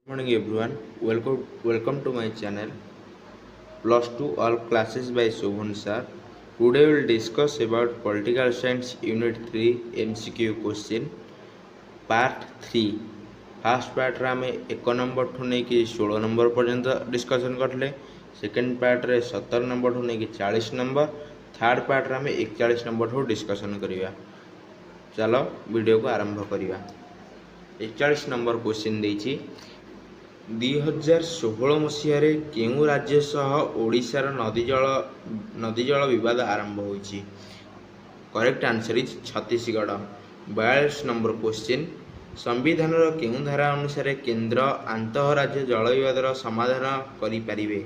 Morning everyone, welcome to my channel Plus 2 all classes by Shobhan sir. Today we will discuss about political science unit 3 MCQ question part 3. First part रे आमे 1 number ठु नै कि 16 number पर्यंत discussion करले, second part रे 17 number ठु नै कि 40 नंबर, थर्ड पार्ट रे आमे 41 नंबर ठु डिस्कशन करिया। चलो वीडियो को आरंभ करिया। 41 नंबर क्वेश्चन देछि 2016 मसीह केउ राज्य सह ओडिशार नदी जल विवाद आरंभ होइछि। Correct answer is Chhattisgarh. 42 number question संविधान केउ धारा अनुसार केंद्र आंतः राज्य जल विवादर समाधान करि परिबे।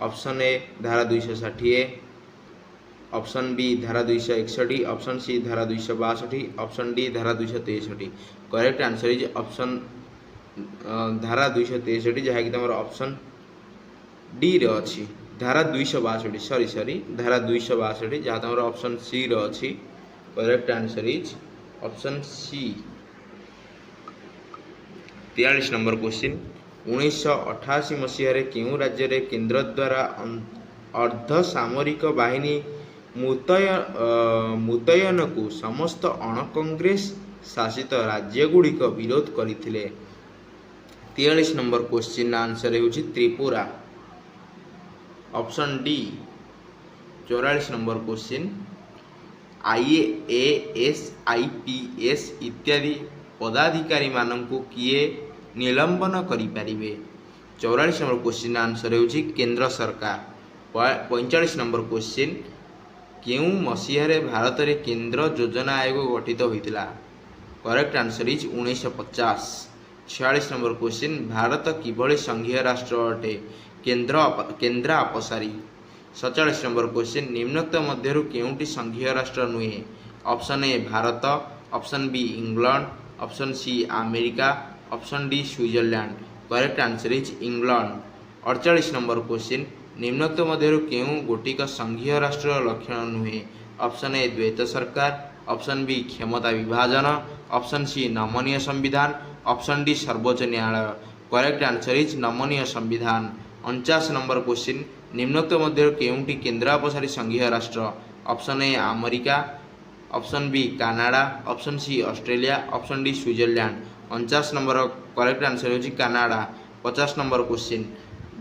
ऑप्शन ए धारा 260, ऑप्शन बी धारा 261, ऑप्शन सी धारा 262, ऑप्शन डी धारा 263। करेक्ट आंसर इज ऑप्शन धारा 263 जहाँकि तुम ऑप्शन डी रे अच्छी धारा 262 सॉरी धारा 262 जहाँ तुम ऑप्शन सी रे अच्छी। Correct answer is option C. 43 number question 1988 मसीह केउ राज्य रे केंद्र द्वारा अर्ध सामरिक बाहिनी मुतयन को समस्त अण कांग्रेस शासित राज्य गुड़िक विरोध करथिले। 43 नंबर क्वेश्चन आंसर होछि Tripura, option D. 44 number question IAS IPS इत्यादि पदाधिकारी माननकु किए निलंबन करि परिबे। 44 नंबर क्वेश्चन आंसर होछि केंद्र सरकार। 45 नंबर क्वेश्चन केउ मसीह रे भारत रे केंद्र योजना आयोग गठित होइतिला। Correct answer is 1950। 46 number question Bharat किभली संघीय राष्ट्र अटे। केंद्र अपसारी। 47 नंबर क्वेश्चन निम्नोक्त मध्यरु केउंटी संघीय राष्ट्र नुहे। Option A Bharat, option B England, option C America, option D Switzerland. Correct answer is England. 48 number question निम्नोक्त मध्यरु केउ गोटिक संघीय राष्ट्र लक्षण नुहे। ऑप्शन ए द्वैत सरकार, ऑप्शन बी क्षमता विभाजन, ऑप्शन सी नमनीय संविधान, ऑप्शन डी सर्वोच्च न्यायालय। करेक्ट आंसर इज नमनीय संविधान। 49 नंबर क्वेश्चन निम्नोक्त मध्य केउंटी केंद्र अपसारी संघीय राष्ट्र। Option A America, option B Canada, option C Australia, option D Switzerland. 49 number correct answer होछि कनाडा। 50 नंबर क्वेश्चन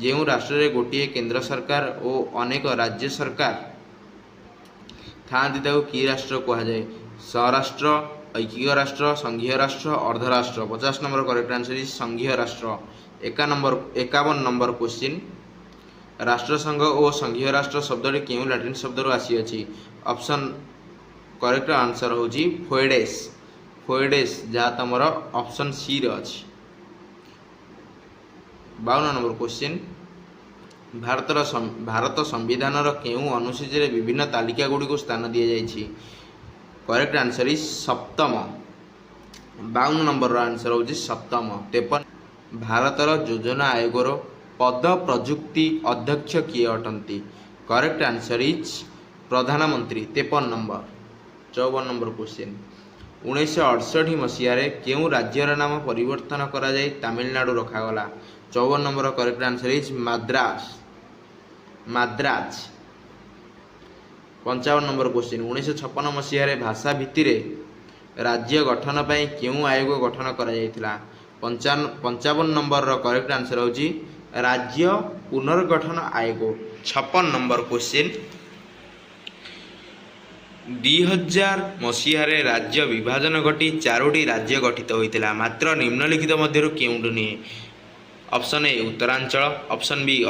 जेउ राष्ट्र रे गोटिए केंद्र सरकार और अनेक राज्य सरकार थांती ताको की राष्ट्र कहा जाए। स्वराष्ट्र, ऐकिक राष्ट्र, संघीय राष्ट्र, अर्धराष्ट्र। 50 नंबर करेक्ट आंसर इज संघीय राष्ट्र। 51 नंबर क्वेश्चन राष्ट्रसंघ और संघीय राष्ट्र शब्द केउ लैटिन शब्द आसी अछि। ऑप्शन करेक्ट आंसर होछि फोएडेस। फोएडेस जहाँ तुम ऑप्शन सी रे अछि। 52 नंबर क्वेश्चन भारत संविधान केउ अनुसूची रे विभिन्न तालिका गुडी को स्थान दिया जाइछि। करेक्ट आंसर इज सप्तम। 52 नंबर आंसर होछि सप्तम। 53 भारतर योजना आयोगर पद प्रजुक्ति अध्यक्ष किए अटंती। करेक्ट आंसर इज प्रधानमंत्री। 53 नंबर। 54 नंबर क्वेश्चन 1968 मसीह केउ राज्यर नाम परिवर्तन करा जाय तमिलनाडु रखागला। 54 number correct answer is Madras. 55 number question 1956 मसीह भाषा भित्ति राज्य गठन पर केउ आयोग गठन करा जायतिला। 55 नंबर करेक्ट आंसर होछि राज्य पुनर्गठन आयोग। 56 नंबर क्वेश्चन 2000 मसीह राज्य विभाजन घटी 4टी राज्य गठित होइतिला, मात्र निम्नलिखित मध्यरु केउंटु निये। Option A Uttaranchal, option B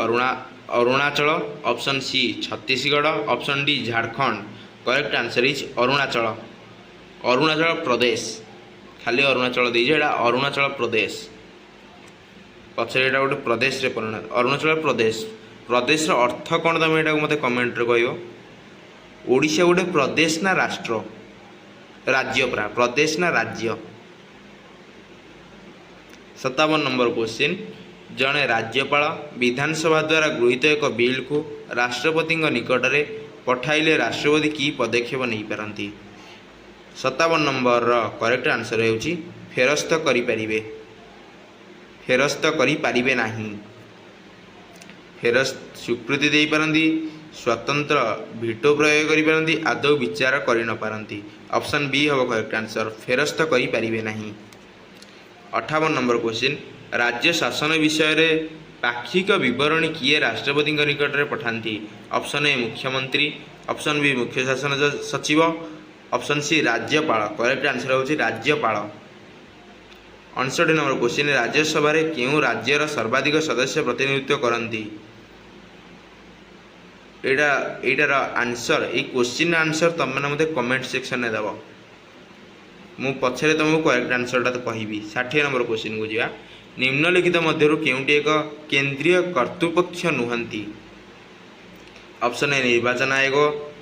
Arunachal, option C Chhattisgarh, option D Jharkhand. Correct answer is Arunachal Pradesh. खाली अरुणाचल दीजिए अरुणाचल प्रदेश पछरे गोटे प्रदेश रे परिणत अरुणाचल प्रदेश। प्रदेश रो अर्थ कौन तुम यहाँ मत कमेंट रे कहयो। ओडिशा गोटे प्रदेश ना राष्ट्र? राज्य परा प्रदेश ना राज्य। 57 नंबर क्वेश्चन जड़े राज्यपाल विधानसभा द्वारा गृहीत एक बिल को राष्ट्रपति निकट में पठाइले राष्ट्रपति की पदक्षेप नहीं पारती। 57 नंबर करेक्ट आंसर होउछि फेरस्त करि परिबे। फेरस्त करि पारिबे नाही। फेरस्त स्वीकृति दे पारंती, स्वतंत्र भिटो प्रयोग करि पारंती, आदौ विचार करि न पारंती। ऑप्शन बी हबो करेक्ट आंसर, फेरस्त करि पारिबे नाही। 58 नंबर क्वेश्चन, राज्य शासन विषय रे पाक्षिक विवरणी किए राष्ट्रपति निकट में पठाती। ऑप्शन ए मुख्यमंत्री, ऑप्शन बी मुख्य शासन सचिव, ऑप्शन सी राज्यपाल। करेक्ट आंसर होची राज्यपाल। 59 नंबर क्वेश्चन, राज्यसभा रे केउ राज्यर सर्वाधिक सदस्य प्रतिनिधित्व करती। एटार आंसर ए क्वेश्चन आंसर तुम मैंने मत कमेंट सेक्शन में देव, मु पछरे तुमको करेक्ट आंसर टा कहबी। 60 नंबर क्वेश्चन को जा, निम्नलिखित मध्यरु केउटी एक केंद्रीय कर्तृपक्ष नुहंती। ऑप्शन ए निर्वाचन आयोग,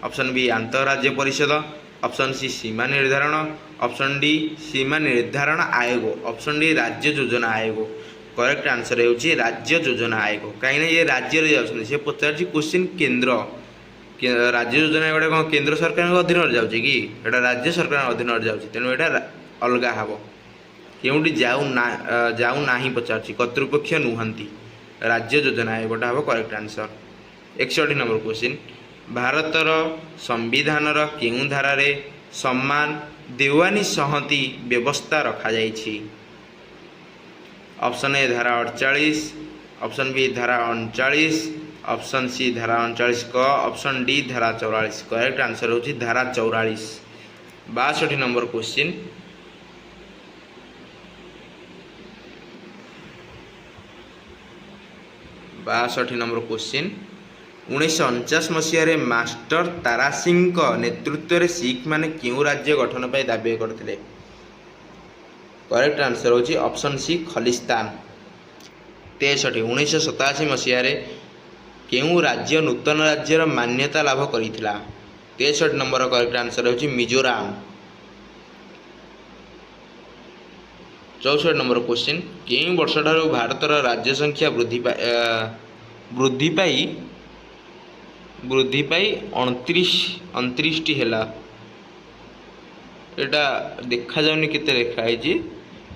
ऑप्शन बी आंतरराज्य परिषद, ऑप्शन सी सीमा निर्धारण, ऑप्शन डी सीमा निर्धारण आयोग, ऑप्शन डी राज्य योजना आयोग। करेक्ट आंसर होची राज्य योजना आयोग। कहीं ये राज्य रे जाउछन, से पचार क्वेश्चन केंद्र राज्य योजना आयोग कौन केंद्र सरकार अधीन जाउछि कि एटा राज्य सरकार अधीन जाउछि, तेणु एटा अलग हबो। केउटी जाऊ नाही पचार कर्तृपक्ष नुहंती, राज्य योजना आयोगटा हम करेक्ट आंसर। 61 नंबर क्वेश्चन, भारतर संविधान केउं धारा रे सम्मान देवानी सहती व्यवस्था रखा जाइछि। ऑप्शन ए धारा 48, ऑप्शन बी धारा 39, ऑप्शन सी धारा 39 क, ऑप्शन डी धारा 44। करेक्ट आंसर होची धारा 44। 62 नंबर क्वेश्चन, नंबर क्वेश्चन, 1949 मसीह मास्टर तारा सिंह नेतृत्व में सिख माने क्यों राज्य गठन पर दाबी करते। करेक्ट आंसर होची ऑप्शन सी खलिस्तान। 63 1987 मसीह क्यों राज्य नूतन राज्यर मान्यता लाभ करिथिला। 63 नंबर करेक्ट आंसर होची मिजोराम। 64 नंबर क्वेश्चन, केई वर्ष ठारू भारतर राज्य संख्या वृद्धि पाई 29 टी हैला। एटा देखा जाउनी केते रेखा है,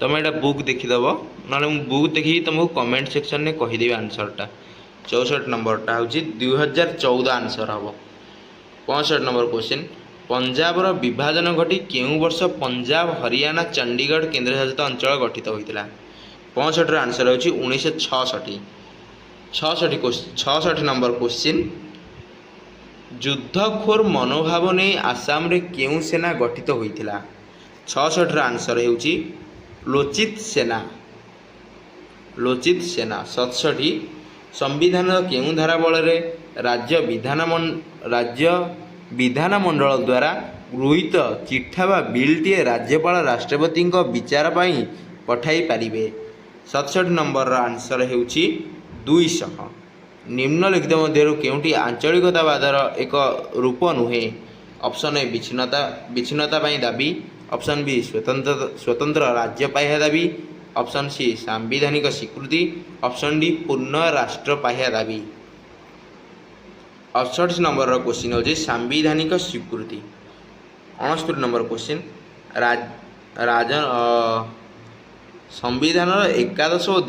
तुम एटा बुक देखीदेव ना बुक देखी तुमको कमेंट सेक्शन में कहीदेवी आंसरटा। 64 नंबरटा हूँ 2014 आंसर हम। 65 नंबर क्वेश्चन, पंजाबर विभाजन घटी केउं वर्ष पंजाब हरियाणा चंडीगढ़ केन्द्रशासित अंचल गठित होता। 65 आंसर होची 1966। 66 नंबर क्वेश्चन, युद्धखोर मनोभाव नहीं आसाम रे केउं सेना गठित होता। 66 आंसर होची लोचित सेना। 67 संविधान केउं धारा बल राज्य विधानमंडल द्वारा गृहीत चिठा बा बिलटीए राज्यपाल राष्ट्रपति विचार पाई पठाई पारिबे। 67 नंबर आंसर होची 200। निम्नलिखित मध्यरु केउंटी आंचलिकतावादर एक रूप नुहे। ऑप्शन ए विच्छिन्नता पाई दाबी, ऑप्शन बी स्वतंत्र राज्य पाह्या दाबी, ऑप्शन सी सांविधानिक स्वीकृति, ऑप्शन डी पूर्ण राष्ट्र पाह्या दाबी। 68 नंबर क्वेश्चन होची सांविधानिक स्वीकृति। 69 नंबर क्वेश्चन, संविधान 11 और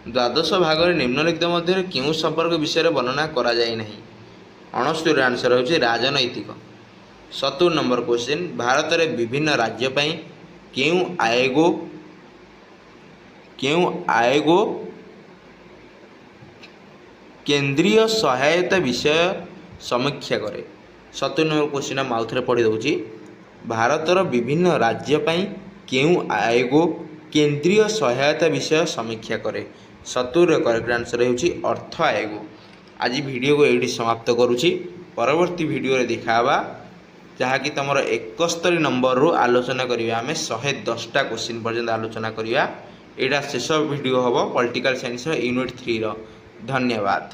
द्वादश भाग में निम्नलिखित मध्य क्यों संपर्क विषय वर्णना करा जाए नहीं। 69 आंसर होची राजनैतिक। 70 नंबर क्वेश्चन, भारत में विभिन्न राज्य पाई क्यों आयोग केंद्रीय सहायता विषय समीक्षा करे। 70 नंबर क्वेश्चन हम आउ थे पढ़ी दूसरी, भारतर विभिन्न राज्य पाई क्यों आयोग केंद्रीय सहायता विषय समीक्षा करे। 70 करेक्ट आंसर होची अर्थ आयोग। आज वीडियो को ये समाप्त करुँची, परवर्ती वीडियो रे दिखावा जहाँकि तुम 71 नंबर रू आलोचना करिया। आमे 110टा क्वेश्चन पर्यंत आलोचना करिया। एटा शेष वीडियो हम पॉलिटिकल साइंस यूनिट 3 रो। धन्यवाद।